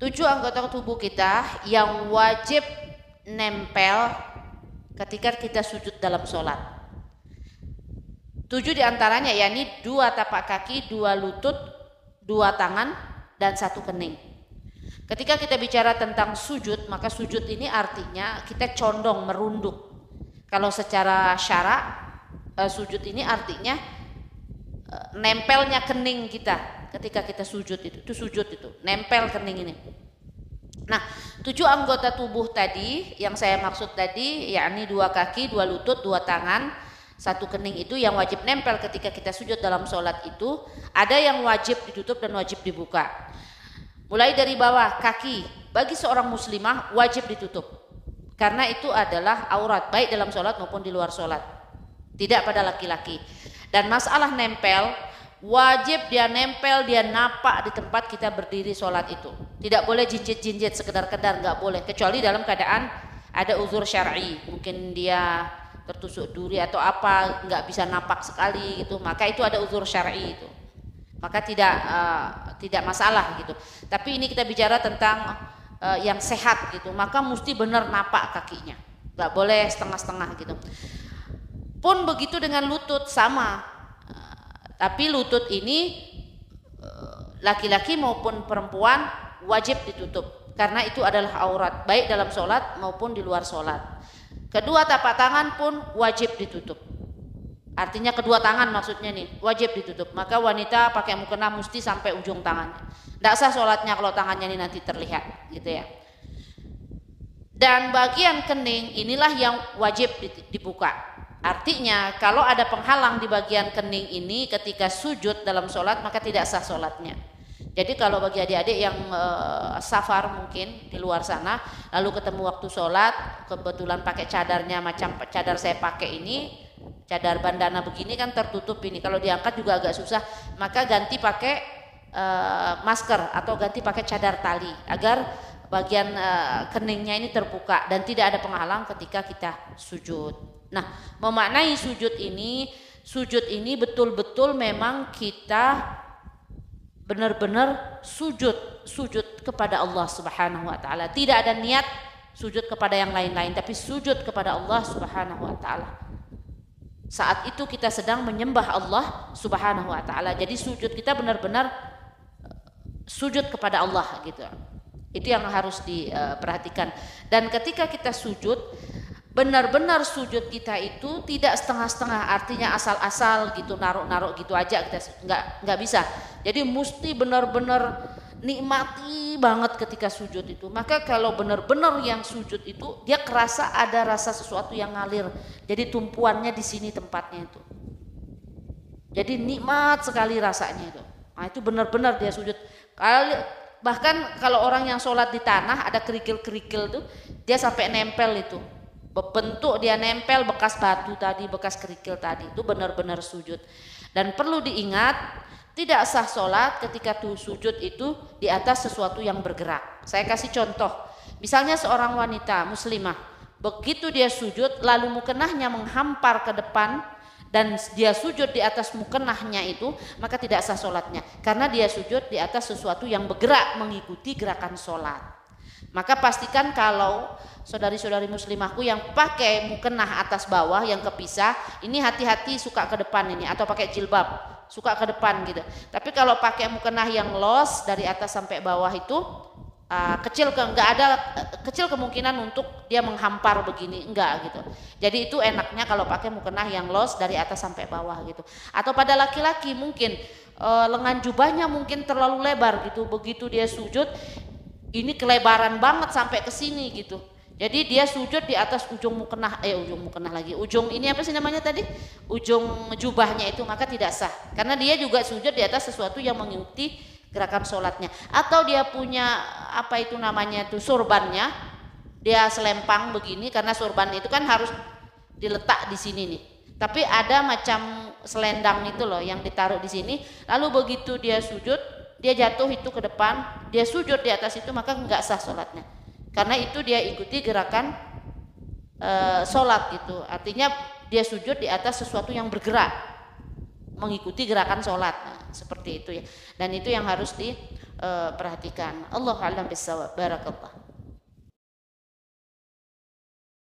7 anggota tubuh kita yang wajib nempel ketika kita sujud dalam sholat. 7 diantaranya yakni 2 tapak kaki, 2 lutut, 2 tangan, dan 1 kening. Ketika kita bicara tentang sujud, maka sujud ini artinya kita condong merunduk. Kalau secara syarak, sujud ini artinya nempelnya kening kita ketika kita sujud itu sujud itu, nempel kening ini. Nah, 7 anggota tubuh tadi yang saya maksud tadi, yakni 2 kaki, 2 lutut, 2 tangan, 1 kening itu yang wajib nempel ketika kita sujud dalam sholat itu. Ada yang wajib ditutup dan wajib dibuka. Mulai dari bawah, kaki bagi seorang muslimah wajib ditutup, karena itu adalah aurat baik dalam sholat maupun di luar sholat, tidak pada laki-laki. Dan masalah nempel, wajib dia nempel, dia napak di tempat kita berdiri sholat itu. Tidak boleh jinjit-jinjit sekedar-kedar, nggak boleh, kecuali dalam keadaan ada uzur syar'i, mungkin dia tertusuk duri atau apa, nggak bisa napak sekali gitu, maka itu ada uzur syar'i itu, maka tidak masalah gitu. Tapi ini kita bicara tentang yang sehat gitu, maka mesti benar napak kakinya, nggak boleh setengah-setengah gitu. Pun begitu dengan lutut sama, tapi lutut ini laki-laki maupun perempuan wajib ditutup, karena itu adalah aurat baik dalam sholat maupun di luar sholat. Kedua tapak tangan pun wajib ditutup, artinya kedua tangan maksudnya nih wajib ditutup. Maka wanita pakai mukena mesti sampai ujung tangannya, tidak sah sholatnya kalau tangannya ini nanti terlihat gitu ya. Dan bagian kening inilah yang wajib dibuka. Artinya kalau ada penghalang di bagian kening ini ketika sujud dalam sholat, maka tidak sah sholatnya. Jadi kalau bagi adik-adik yang safar mungkin di luar sana, lalu ketemu waktu sholat, kebetulan pakai cadarnya macam cadar saya pakai ini, cadar bandana begini kan tertutup ini, kalau diangkat juga agak susah, maka ganti pakai masker atau ganti pakai cadar tali agar bagian keningnya ini terbuka dan tidak ada penghalang ketika kita sujud. Nah, memaknai sujud ini betul-betul memang kita benar-benar sujud kepada Allah Subhanahu wa taala. Tidak ada niat sujud kepada yang lain-lain, tapi sujud kepada Allah Subhanahu wa taala. Saat itu kita sedang menyembah Allah Subhanahu wa taala. Jadi sujud kita benar-benar sujud kepada Allah gitu. Itu yang harus diperhatikan. Dan ketika kita sujud, benar-benar sujud kita itu tidak setengah-setengah, artinya asal-asal gitu, naruh-naruh gitu aja, kita nggak bisa. Jadi mesti benar-benar nikmati banget ketika sujud itu. Maka kalau benar-benar yang sujud itu dia kerasa ada rasa sesuatu yang ngalir. Jadi tumpuannya di sini tempatnya itu. Jadi nikmat sekali rasanya itu. Nah, itu benar-benar dia sujud. Bahkan kalau orang yang sholat di tanah ada kerikil-kerikil tuh, dia sampai nempel itu. Bentuk dia nempel bekas batu tadi, bekas kerikil tadi, itu benar-benar sujud. Dan perlu diingat, tidak sah sholat ketika tuh sujud itu di atas sesuatu yang bergerak. Saya kasih contoh, misalnya seorang wanita muslimah, begitu dia sujud lalu mukenahnya menghampar ke depan dan dia sujud di atas mukenahnya itu, maka tidak sah sholatnya, karena dia sujud di atas sesuatu yang bergerak mengikuti gerakan sholat. Maka pastikan kalau saudari-saudari muslimahku yang pakai mukenah atas bawah yang kepisah, ini hati-hati suka ke depan ini, atau pakai jilbab suka ke depan gitu. Tapi kalau pakai mukenah yang los dari atas sampai bawah itu kecil kemungkinan untuk dia menghampar begini, enggak gitu. Jadi itu enaknya kalau pakai mukenah yang los dari atas sampai bawah gitu. Atau pada laki-laki mungkin lengan jubahnya mungkin terlalu lebar gitu, begitu dia sujud ini kelebaran banget sampai ke sini gitu. Jadi dia sujud di atas ujung ini apa sih namanya tadi? Ujung jubahnya itu, maka tidak sah. Karena dia juga sujud di atas sesuatu yang mengikuti gerakan sholatnya. Atau dia punya apa itu namanya itu surbannya, dia selempang begini, karena surban itu kan harus diletak di sini nih. Tapi ada macam selendang itu loh yang ditaruh di sini. Lalu begitu dia sujud, dia jatuh itu ke depan, dia sujud di atas itu, maka enggak sah sholatnya. Karena itu dia ikuti gerakan sholat gitu. Artinya dia sujud di atas sesuatu yang bergerak, mengikuti gerakan sholat. Nah, seperti itu ya. Dan itu yang harus perhatikan. Allahu a'lam bissawab. Barakallah.